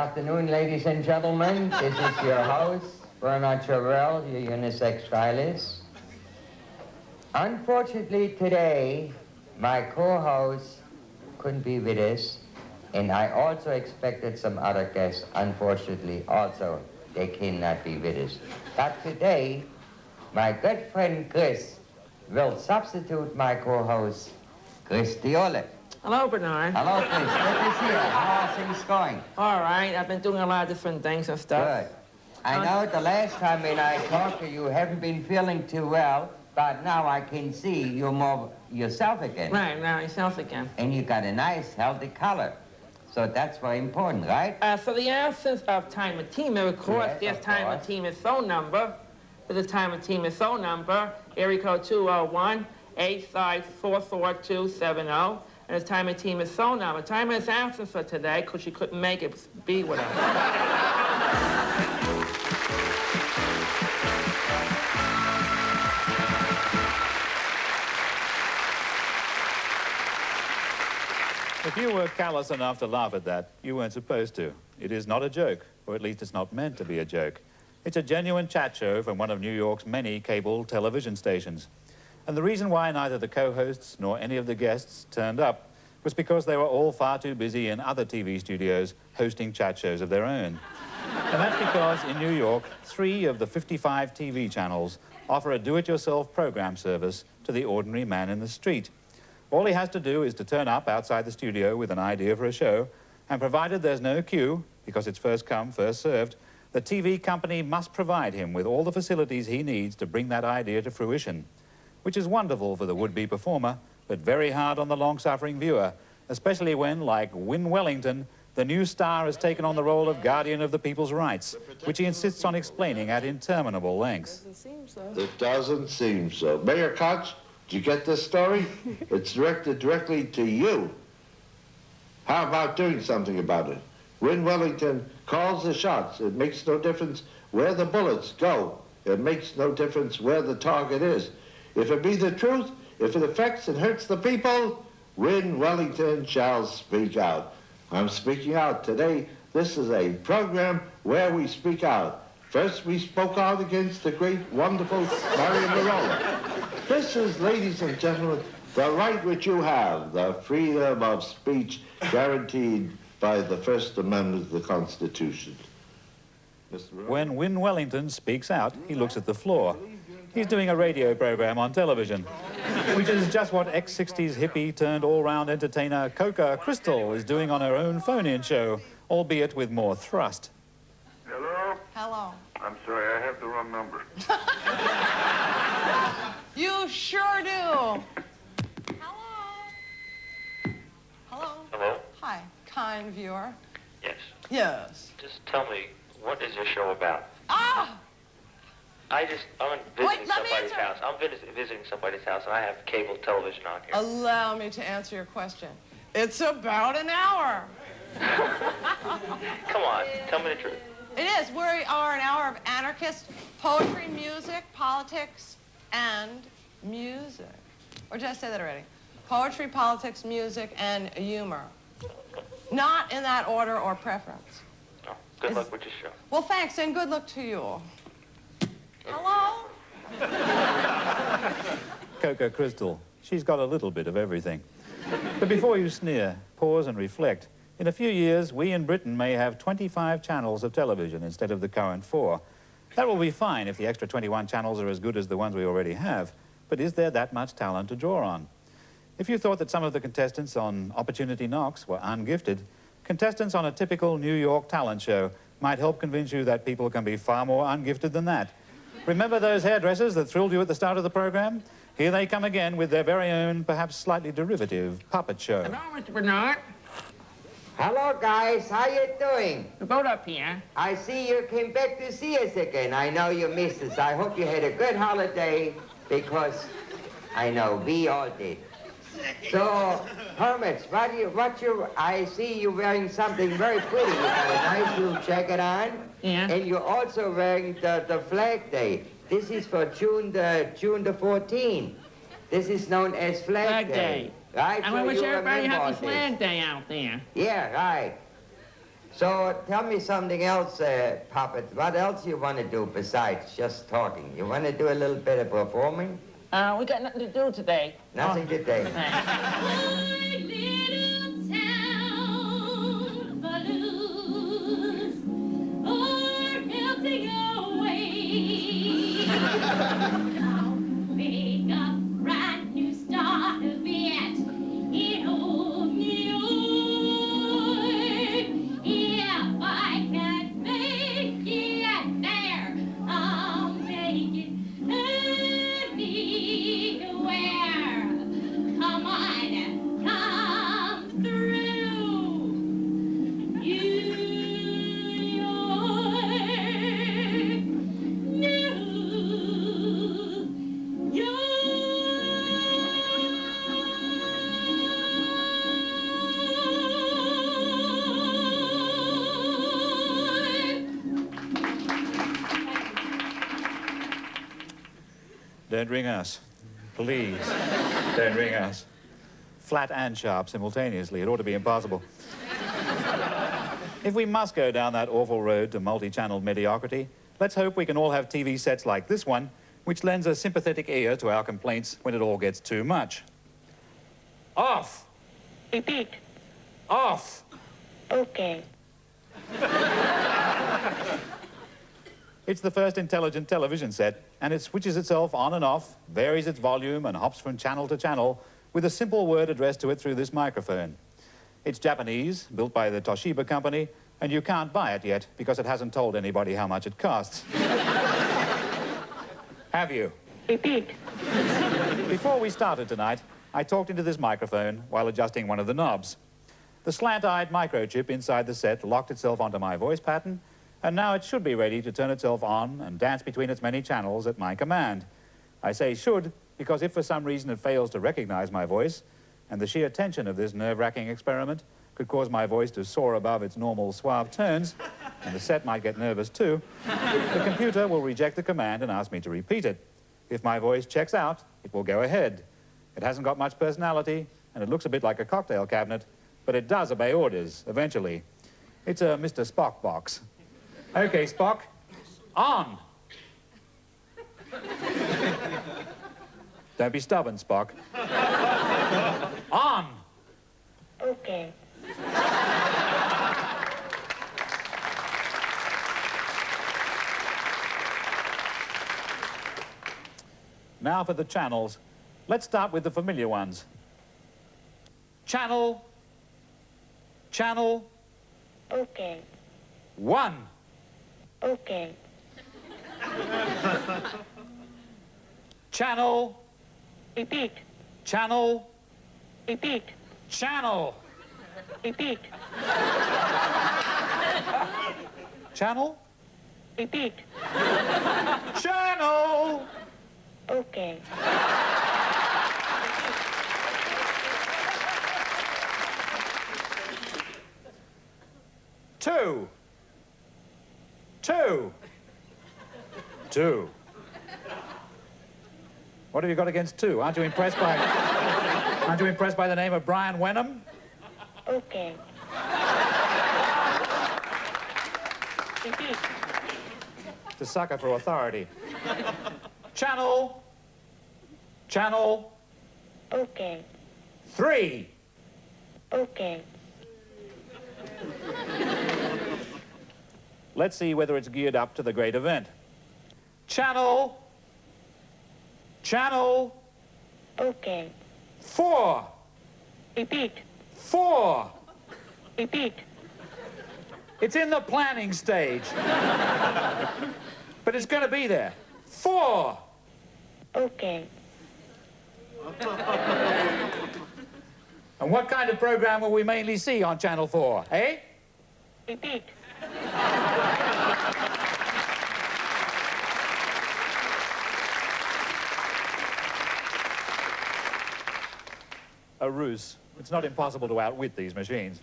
afternoon, ladies and gentlemen. This is your host, Bernard Chorell, your unisex stylist. Unfortunately, today, my co-host couldn't be with us, and I also expected some other guests. Unfortunately, also, they cannot be with us. But today, my good friend Chris will substitute my co-host, Chris Diole. Hello, Bernard. Hello, Chris. Good to see you. How are things going? All right. I've been doing a lot of different things and stuff. Good. I know the last time when I talked to you, you haven't been feeling too well, but now I can see you're more yourself again. Right, now yourself again. And you got a nice, healthy color. So that's very important, right? For the absence of time and team, of course, Yes, there's of time and course. team and phone number. For the time and team and phone number, area code 201-854-4270. And his time and team is phone number. Time is absent for today because she couldn't make it be with us. If you were callous enough to laugh at that, you weren't supposed to. It is not a joke, or at least it's not meant to be a joke. It's a genuine chat show from one of New York's many cable television stations. And the reason why neither the co-hosts nor any of the guests turned up was because they were all far too busy in other TV studios hosting chat shows of their own. And that's because in New York, 3 of the 55 TV channels offer a do-it-yourself program service to the ordinary man in the street. All he has to do is to turn up outside the studio with an idea for a show, and provided there's no queue, because it's first come, first served, the TV company must provide him with all the facilities he needs to bring that idea to fruition, which is wonderful for the would-be performer, but very hard on the long-suffering viewer, especially when, like Win Wellington, the new star has taken on the role of guardian of the people's rights, which he insists on explaining at interminable lengths. Doesn't seem so. It doesn't seem so. Mayor Koch, did you get this story? It's directed directly to you. How about doing something about it? Win Wellington calls the shots. It makes no difference where the bullets go. It makes no difference where the target is. If it be the truth, if it affects and hurts the people, Win Wellington shall speak out. I'm speaking out today. This is a program where we speak out. First, we spoke out against the great, wonderful Mario Marola. This is, ladies and gentlemen, the right which you have, the freedom of speech guaranteed by the First Amendment of the Constitution. When Win Wellington speaks out, he looks at the floor. He's doing a radio program on television, which is just what ex-60s hippie turned all-round entertainer Coca Crystal is doing on her own phone-in show, albeit with more thrust. Hello? Hello. I'm sorry, I have the wrong number. You sure do. Hello. Hello. Hello? Hi, kind viewer. Yes. Yes. Just tell me, what is your show about? Ah! I'm visiting Wait, let me somebody's answer. house. I'm visiting somebody's house, and I have cable television on here. Allow me to answer your question. It's about an hour. Come on, tell me the truth. It is. We are an hour of anarchist poetry, music, politics, and music. Or did I say that already? Poetry, politics, music, and humor. Not in that order or preference. Oh, good luck with your show. Well, thanks, and good luck to you. Hello? Coca Crystal. She's got a little bit of everything. But before you sneer, pause and reflect. In a few years, we in Britain may have 25 channels of television instead of the current 4. That will be fine if the extra 21 channels are as good as the ones we already have. But is there that much talent to draw on? If you thought that some of the contestants on Opportunity Knocks were ungifted, contestants on a typical New York talent show might help convince you that people can be far more ungifted than that. Remember those hairdressers that thrilled you at the start of the program? Here they come again with their very own, perhaps slightly derivative, puppet show. Hello, Mr. Bernard. Hello, guys. How you doing? The boat up here. I see you came back to see us again. I know you missed us. I hope you had a good holiday, because I know we all did. So, Hermits, I see you wearing something very pretty. You got a nice little jacket on. Yeah. And you're also wearing the Flag Day. This is for June the 14th. This is known as Flag Day. Right? I So wish you everybody remember happy this. Flag Day out there. Yeah, right. So tell me something else, Puppet. What else you want to do besides just talking? You want to do a little bit of performing? We got nothing to do today. Nothing today. Don't ring us. Please, don't ring us. Flat and sharp simultaneously. It ought to be impossible. If we must go down that awful road to multi-channel mediocrity, let's hope we can all have TV sets like this one, which lends a sympathetic ear to our complaints when it all gets too much. Off! Repeat. Off! Okay. It's the first intelligent television set, and it switches itself on and off, varies its volume, and hops from channel to channel with a simple word addressed to it through this microphone. It's Japanese, built by the Toshiba company, and you can't buy it yet because it hasn't told anybody how much it costs. Have you? Repeat. Before we started tonight, I talked into this microphone while adjusting one of the knobs. The slant-eyed microchip inside the set locked itself onto my voice pattern, and now it should be ready to turn itself on and dance between its many channels at my command. I say should because if for some reason it fails to recognize my voice, and the sheer tension of this nerve-wracking experiment could cause my voice to soar above its normal suave tones, and the set might get nervous too, the computer will reject the command and ask me to repeat it. If my voice checks out, it will go ahead. It hasn't got much personality, and it looks a bit like a cocktail cabinet, but it does obey orders, eventually. It's a Mr. Spock box. Okay, Spock, on! Don't be stubborn, Spock. On! Okay. Now for the channels. Let's start with the familiar ones. Channel. Channel. Okay. 1. Okay. Channel. Repeat. Channel. Repeat. Channel. Repeat. Channel. Repeat. Channel. Okay. Two. 2. What have you got against 2? Aren't you impressed by the name of Brian Wenham? Okay. Repeat. It's a sucker for authority. Channel. Channel. Okay. 3. Okay. Let's see whether it's geared up to the great event. Channel. Channel. Okay. 4. Repeat. 4. Repeat. It's in the planning stage. But it's going to be there. 4. Okay. And what kind of program will we mainly see on Channel 4, eh? Repeat. A ruse. It's not impossible to outwit these machines.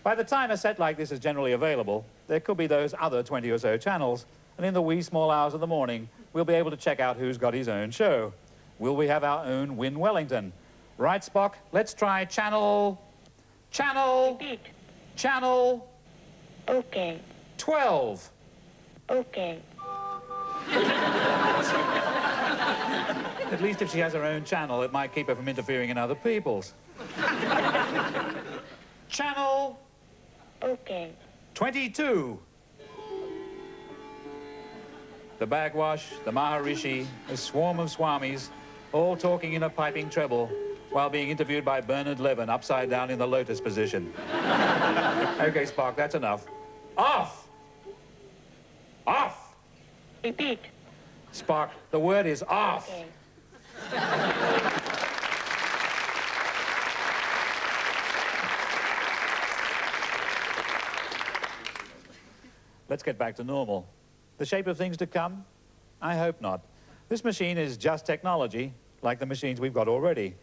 By the time a set like this is generally available, there could be those other 20 or so channels, and in the wee small hours of the morning, we'll be able to check out who's got his own show. Will we have our own Win Wellington? Right, Spock? Let's try channel... Channel... Repeat. Channel... Okay. 12. Okay. At least if she has her own channel, it might keep her from interfering in other people's. Channel Okay. 22. The Bagwash, the Maharishi, a swarm of swamis, all talking in a piping treble while being interviewed by Bernard Levin upside down in the lotus position. Okay, Spock, that's enough. Off! Off! Repeat. Spock, the word is off. Okay. Let's get back to normal. The shape of things to come? I hope not. This machine is just technology, like the machines we've got already.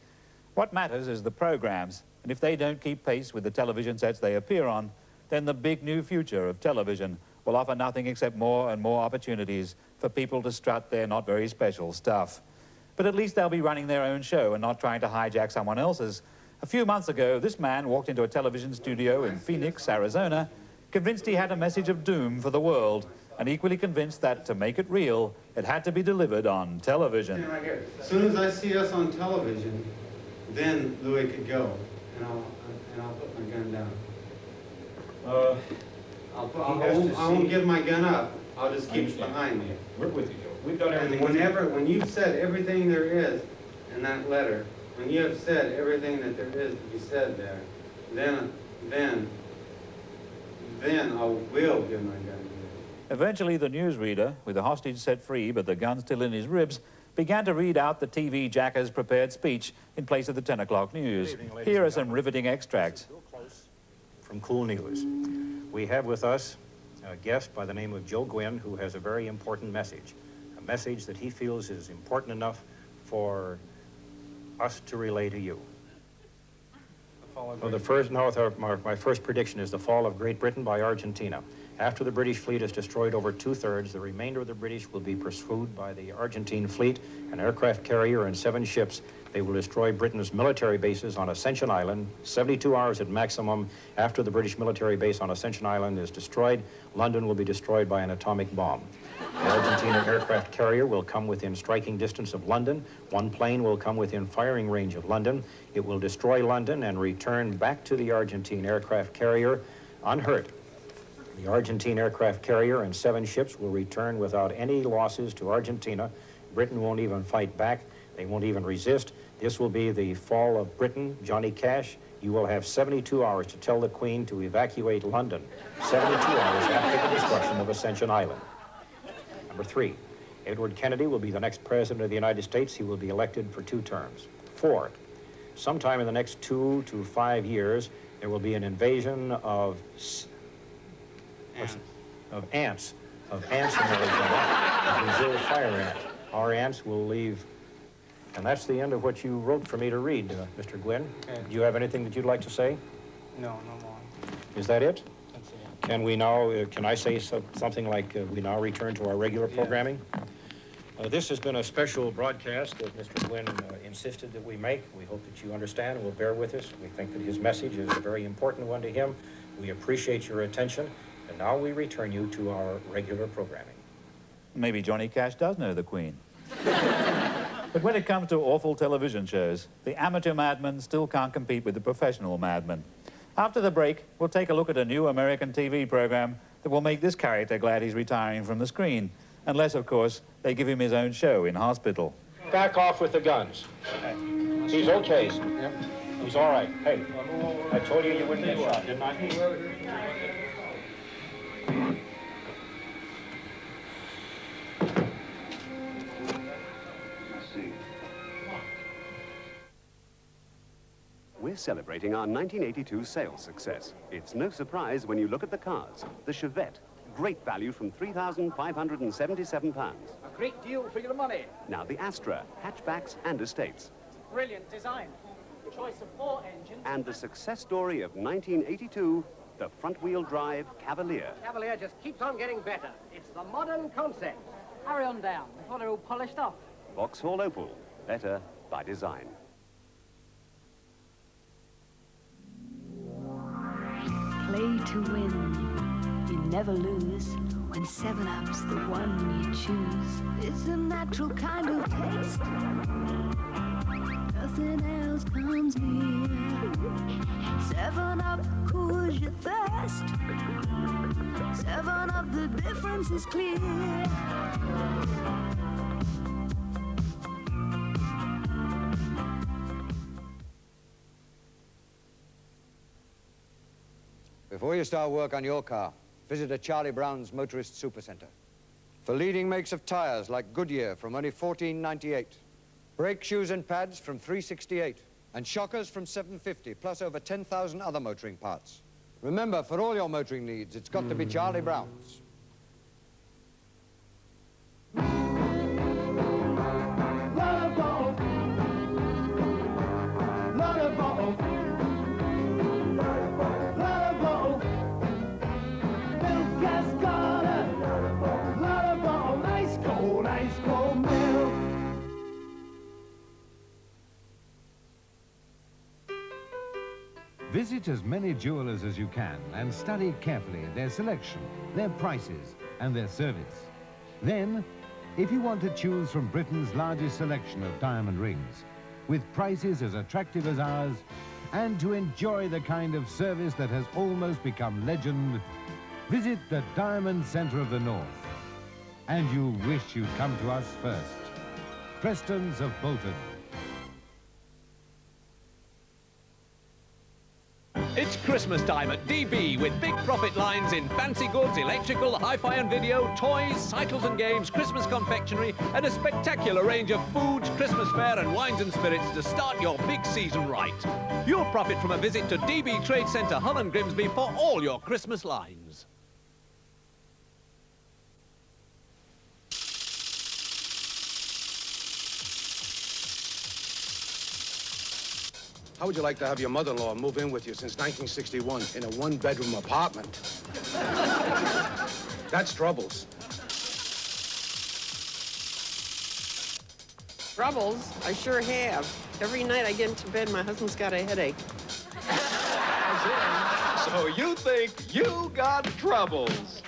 What matters is the programs, and if they don't keep pace with the television sets they appear on, then the big new future of television will offer nothing except more and more opportunities for people to strut their not very special stuff. But at least they'll be running their own show and not trying to hijack someone else's. A few months ago, this man walked into a television studio in Phoenix, Arizona, convinced he had a message of doom for the world, and equally convinced that to make it real, it had to be delivered on television. Right here. As soon as I see us on television, then Louis could go, and I'll put my gun down. I won't give my gun up. I'll just keep it behind me. We're with you, Joe. We've done And everything. when you've said everything there is in that letter, when you have said everything that there is to be said there, then I will give my gun to you. Eventually, the newsreader, with the hostage set free but the gun still in his ribs, began to read out the TV jacker's prepared speech in place of the 10 o'clock news. Here are some riveting extracts. From Cool News. We have with us a guest by the name of Joe Gwynn, who has a very important message. A message that he feels is important enough for us to relay to you. Well, my first prediction is the fall of Great Britain by Argentina. After the British fleet has destroyed over 2/3, the remainder of the British will be pursued by the Argentine fleet, an aircraft carrier and 7 ships. They will destroy Britain's military bases on Ascension Island. 72 hours at maximum after the British military base on Ascension Island is destroyed, London will be destroyed by an atomic bomb. The Argentina aircraft carrier will come within striking distance of London. 1 plane will come within firing range of London. It will destroy London and return back to the Argentine aircraft carrier unhurt. The Argentine aircraft carrier and 7 ships will return without any losses to Argentina. Britain won't even fight back. They won't even resist. This will be the fall of Britain. Johnny Cash, you will have 72 hours to tell the Queen to evacuate London. 72 hours after the destruction of Ascension Island. Number 3, Edward Kennedy will be the next president of the United States. He will be elected for 2 terms. 4, sometime in the next 2 to 5 years, there will be an invasion of ants in Arizona, a Brazil fire ant. Our ants will leave. And that's the end of what you wrote for me to read, Mr. Gwynn. Okay. Do you have anything that you'd like to say? No more. Is that it? That's it. Can we now, can I say something like we now return to our regular programming? This has been a special broadcast that Mr. Gwynn insisted that we make. We hope that you understand and will bear with us. We think that his message is a very important one to him. We appreciate your attention. And now we return you to our regular programming. Maybe Johnny Cash does know the Queen. But when it comes to awful television shows, the amateur madman still can't compete with the professional madman. After the break, we'll take a look at a new American TV program that will make this character glad he's retiring from the screen. Unless, of course, they give him his own show in hospital. Back off with the guns. He's okay. Yep. He's all right. Hey, I told you wouldn't get shot, didn't I? We're celebrating our 1982 sales success. It's no surprise when you look at the cars. The Chevette, great value from £3,577. A great deal for your money. Now the Astra, hatchbacks and estates. Brilliant design. Choice of 4 engines. And the success story of 1982, the front-wheel drive Cavalier. Cavalier just keeps on getting better. It's the modern concept. Hurry on down before they're all polished off. Vauxhall Opel, better by design. Play to win. never lose when 7-Up's the one you choose. It's a natural kind of taste. Nothing else comes near. 7-Up cools your thirst. 7-Up, the difference is clear. Before you start work on your car, visit a Charlie Brown's Motorist Supercenter. For leading makes of tires like Goodyear from only $14.98. Brake shoes and pads from $3.68. And shockers from $7.50, plus over 10,000 other motoring parts. Remember, for all your motoring needs, it's got to be Charlie Brown's. Visit as many jewelers as you can and study carefully their selection, their prices, and their service. Then, if you want to choose from Britain's largest selection of diamond rings, with prices as attractive as ours, and to enjoy the kind of service that has almost become legend, visit the Diamond Centre of the North. And you'll wish you'd come to us first. Preston's of Bolton. It's Christmas time at DB with big profit lines in fancy goods, electrical, hi-fi and video, toys, cycles and games, Christmas confectionery, and a spectacular range of foods, Christmas fare and wines and spirits to start your big season right. You'll profit from a visit to DB Trade Centre, Hull and Grimsby for all your Christmas lines. How would you like to have your mother-in-law move in with you since 1961 in a one-bedroom apartment? That's troubles. Troubles? I sure have. Every night I get into bed, my husband's got a headache. So you think you got troubles?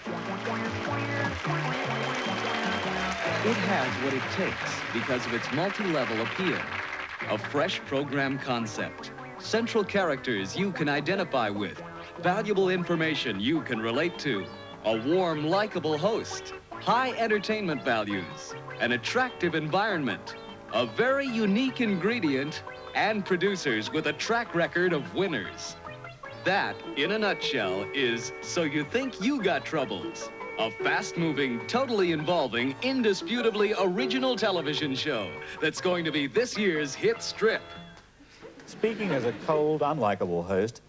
It has what it takes because of its multi-level appeal. A fresh program concept, central characters you can identify with, valuable information you can relate to, a warm, likable host, high entertainment values, an attractive environment, a very unique ingredient, and producers with a track record of winners. That, in a nutshell, is So You Think You Got Troubles. A fast-moving, totally involving, indisputably original television show that's going to be this year's hit strip. Speaking as a cold, unlikable host,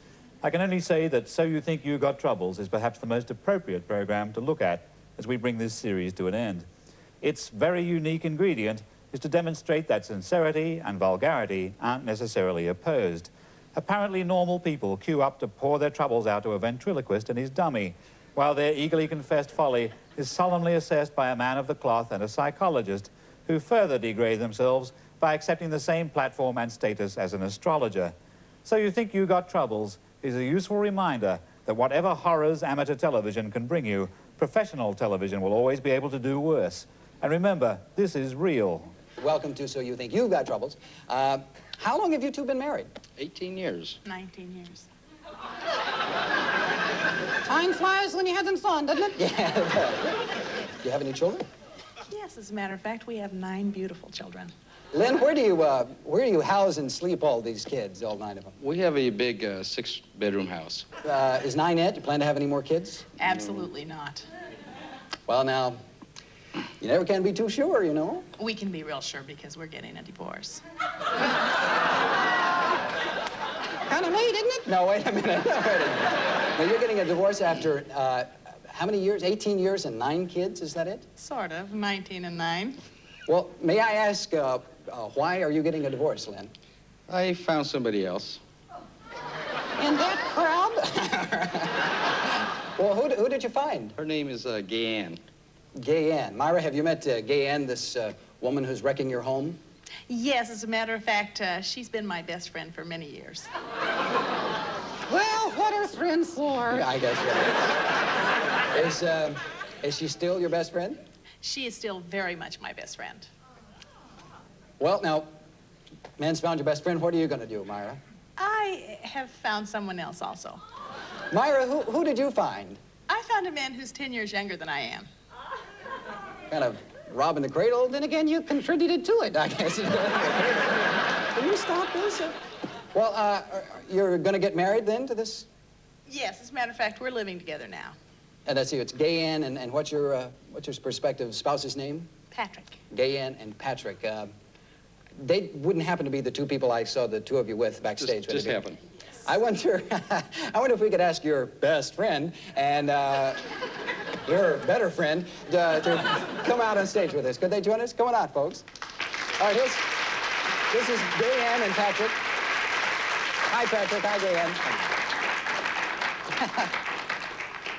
I can only say that So You Think You Got Troubles is perhaps the most appropriate program to look at as we bring this series to an end. Its very unique ingredient is to demonstrate that sincerity and vulgarity aren't necessarily opposed. Apparently normal people queue up to pour their troubles out to a ventriloquist and his dummy, while their eagerly confessed folly is solemnly assessed by a man of the cloth and a psychologist who further degrade themselves by accepting the same platform and status as an astrologer. So You Think You Got Troubles is a useful reminder that whatever horrors amateur television can bring you, professional television will always be able to do worse. And remember, this is real. Welcome to So You Think You've Got Troubles. How long have you two been married? 18 years. 19 years. Time flies when you're having fun, doesn't it? Yeah. Do you have any children? Yes, as a matter of fact, we have 9 beautiful children. Lynn, where do you house and sleep all these kids, all 9 of them? We have a big 6-bedroom house. Is 9 it? You plan to have any more kids? Absolutely not. Well, now, you never can be too sure, you know. We can be real sure because we're getting a divorce. Kind of late, isn't it? No, wait a minute. Now, you're getting a divorce after, how many years? 18 years and 9 kids, is that it? Sort of, 19 and 9. Well, may I ask, why are you getting a divorce, Lynn? I found somebody else. In that crowd? Well, who did you find? Her name is Gay Ann. Gay Ann. Myra, have you met Gay Ann, this woman who's wrecking your home? Yes, as a matter of fact, she's been my best friend for many years. Well, what are friends for? Yeah, I guess, yeah. Is she still your best friend? She is still very much my best friend. Well, now, man's found your best friend. What are you going to do, Myra? I have found someone else also. Myra, who did you find? I found a man who's 10 years younger than I am. Kind of robbing the cradle. Then again, you contributed to it, I guess. Can you stop this? Well, you're going to get married then to this? Yes, as a matter of fact, we're living together now. Let's see, it's Gay Ann, and what's your prospective spouse's name? Patrick. Gay Ann and Patrick. They wouldn't happen to be the two people I saw the two of you with backstage. Just happened. I wonder if we could ask your best friend and your better friend to come out on stage with us. Could they join us? Come on out, folks. All right, this is Gay Ann and Patrick. Hi, Patrick. Hi, Gay Ann.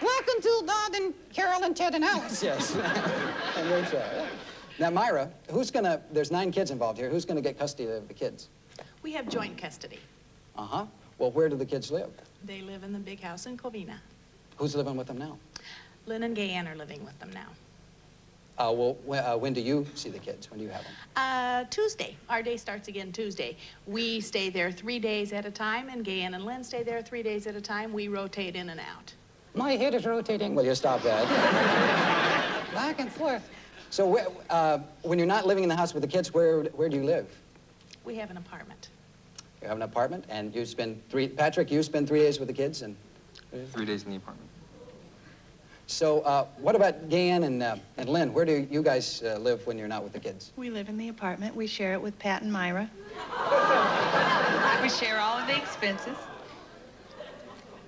Welcome to Dodd and Carol and Ted and Alice. Yes. And Rachel. Now, Myra, there's 9 kids involved here. Who's gonna get custody of the kids? We have joint custody. Uh-huh. Well, where do the kids live? They live in the big house in Covina. Who's living with them now? Lynn and Gay Ann are living with them now. When do you see the kids? When do you have them? Tuesday. Our day starts again Tuesday. We stay there 3 days at a time, and Gay Ann and Lynn stay there 3 days at a time. We rotate in and out. My head is rotating. Will you stop that? Back and forth. So when you're not living in the house with the kids, where do you live? We have an apartment. You have an apartment, and you spend Patrick, you spend 3 days with the kids, and 3 days in the apartment. So what about Gay Ann and Lynn? Where do you guys live when you're not with the kids? We live in the apartment. We share it with Pat and Myra. We share all of the expenses.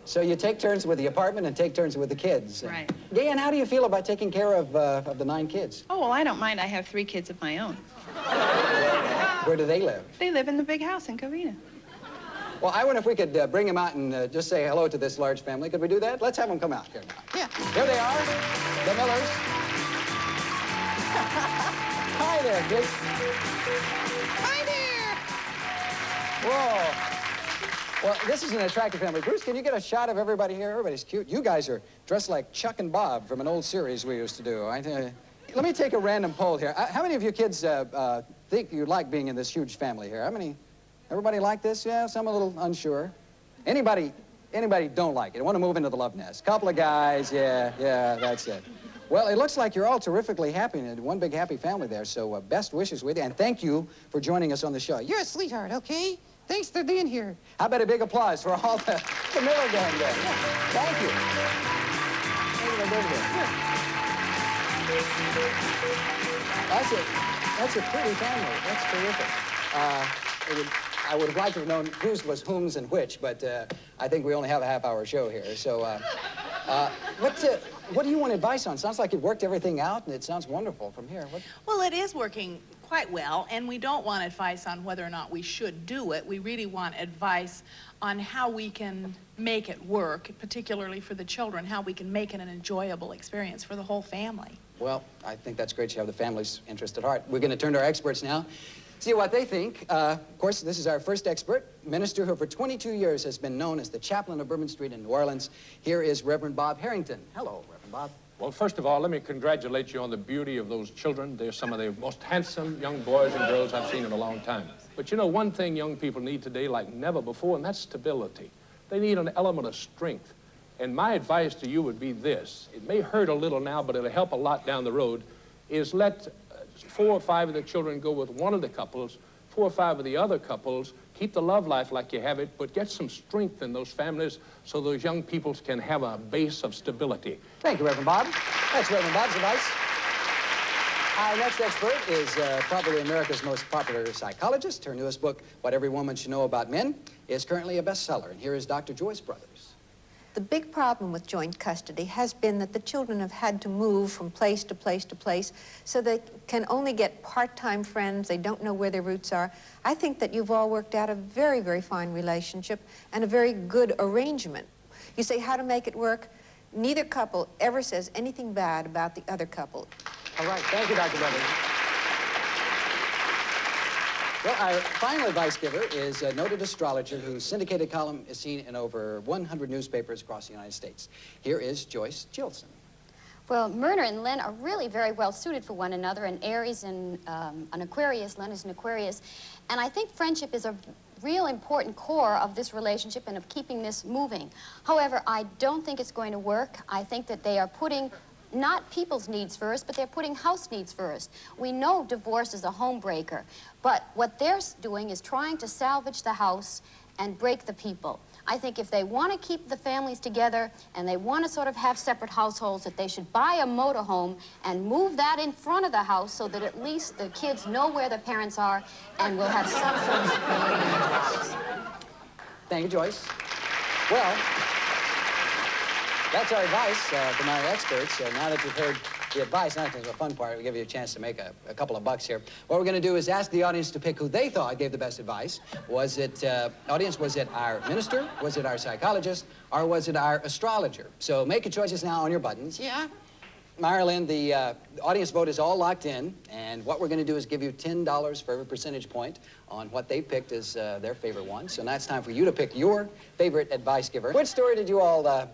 So you take turns with the apartment and take turns with the kids. Right. Gay Ann, how do you feel about taking care of the 9 kids? Oh, well, I don't mind. I have 3 kids of my own. Where do they live? They live in the big house in Covina. Well, I wonder if we could bring them out and just say hello to this large family. Could we do that? Let's have them come out here now. Yeah. Here they are, the Millers. Hi there, kids. Hi there. Whoa. Well, this is an attractive family. Bruce, can you get a shot of everybody here? Everybody's cute. You guys are dressed like Chuck and Bob from an old series we used to do. Let me take a random poll here. How many of you kids think you'd like being in this huge family here? How many? Everybody like this? Yeah, some a little unsure. Anybody don't like it? Want to move into the love nest? Couple of guys, yeah, that's it. Well, it looks like you're all terrifically happy and one big happy family there, so best wishes with you, and thank you for joining us on the show. You're a sweetheart, okay? Thanks for being here. How about a big applause for all the Miller gang there? Thank you. That's a pretty family. That's terrific. I would have liked to have known whose was whom's and which, but I think we only have a half-hour show here. So, what do you want advice on? Sounds like you've worked everything out, and it sounds wonderful from here. Well, it is working quite well, and we don't want advice on whether or not we should do it. We really want advice on how we can make it work, particularly for the children, how we can make it an enjoyable experience for the whole family. Well, I think that's great you have the family's interest at heart. We're going to turn to our experts now, see what they think. Of course, this is our first expert, minister who for 22 years has been known as the chaplain of Bourbon Street in New Orleans. Here is Reverend Bob Harrington. Hello, Reverend Bob. Well, first of all, let me congratulate you on the beauty of those children. They're some of the most handsome young boys and girls I've seen in a long time. But you know, one thing young people need today like never before, and that's stability. They need an element of strength. And my advice to you would be this. It may hurt a little now, but it'll help a lot down the road, is let 4 or 5 of the children go with one of the couples, 4 or 5 of the other couples. Keep the love life like you have it, but get some strength in those families so those young people can have a base of stability. Thank you, Reverend Bob. That's Reverend Bob's advice. Our next expert is probably America's most popular psychologist. Her newest book, What Every Woman Should Know About Men, is currently a bestseller. And here is Dr. Joyce Brothers. The big problem with joint custody has been that the children have had to move from place to place to place, so they can only get part-time friends. They don't know where their roots are. I think that you've all worked out a very, very fine relationship and a very good arrangement. You say how to make it work. Neither couple ever says anything bad about the other couple. All right, thank you, Dr. Brothers. Well, our final advice giver is a noted astrologer whose syndicated column is seen in over 100 newspapers across the United States. Here is Joyce Jilson. Well, Myrna and Lynn are really very well suited for one another, and Aries and an Aquarius, Lynn is an Aquarius. And I think friendship is a real important core of this relationship and of keeping this moving. However, I don't think it's going to work. I think that they are putting not people's needs first, but they're putting house needs first. We know divorce is a home breaker, but what they're doing is trying to salvage the house and break the people. I think if they want to keep the families together and they want to sort of have separate households, that they should buy a motorhome and move that in front of the house so that at least the kids know where the parents are and will have some sort of security in their lives. Thank you, Joyce. Well, that's our advice from our experts. Now that you've heard the advice, now it's the fun part. We give you a chance to make a couple of bucks here. What we're going to do is ask the audience to pick who they thought gave the best advice. Was it, audience, was it our minister, was it our psychologist, or was it our astrologer? So make your choices now on your buttons. Yeah? Marilyn, the audience vote is all locked in, and what we're going to do is give you $10 for every percentage point on what they picked as their favorite one. So now it's time for you to pick your favorite advice giver. Which story did you all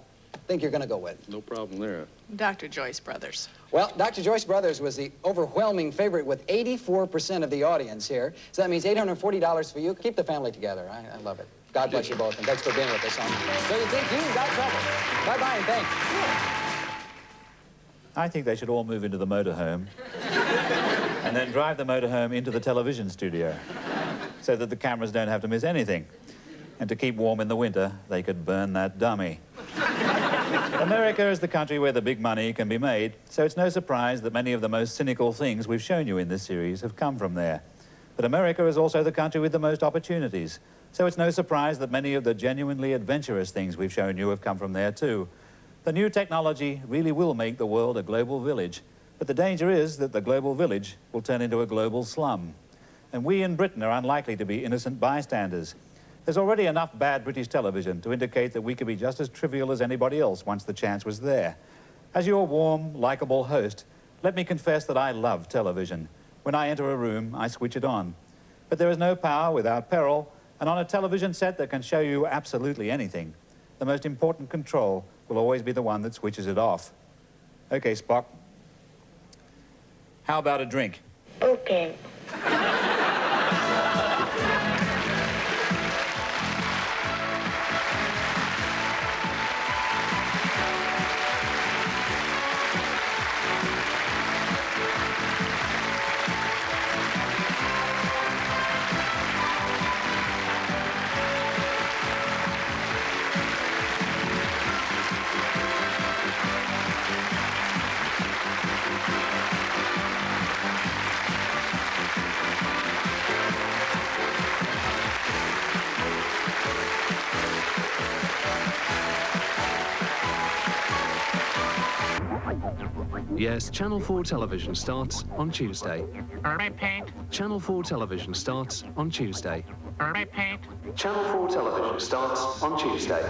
think you're going to go with? No problem there. Dr. Joyce Brothers. Well, Dr. Joyce Brothers was the overwhelming favorite with 84% of the audience here. So that means $840 for you. Keep the family together. I love it. God bless you both, and thanks for being with us on So You Think You've Got Trouble. Bye-bye, and thanks. I think they should all move into the motorhome and then drive the motorhome into the television studio so that the cameras don't have to miss anything. And to keep warm in the winter, they could burn that dummy. America is the country where the big money can be made, so it's no surprise that many of the most cynical things we've shown you in this series have come from there. But America is also the country with the most opportunities, so it's no surprise that many of the genuinely adventurous things we've shown you have come from there too. The new technology really will make the world a global village, but the danger is that the global village will turn into a global slum. And we in Britain are unlikely to be innocent bystanders. There's already enough bad British television to indicate that we could be just as trivial as anybody else once the chance was there. As your warm, likable host, let me confess that I love television. When I enter a room, I switch it on. But there is no power without peril, and on a television set that can show you absolutely anything, the most important control will always be the one that switches it off. Okay, Spock. How about a drink? Okay. Yes, Channel 4 television starts on Tuesday. Repeat. Channel 4 television starts on Tuesday. Repeat. Channel 4 television starts on Tuesday.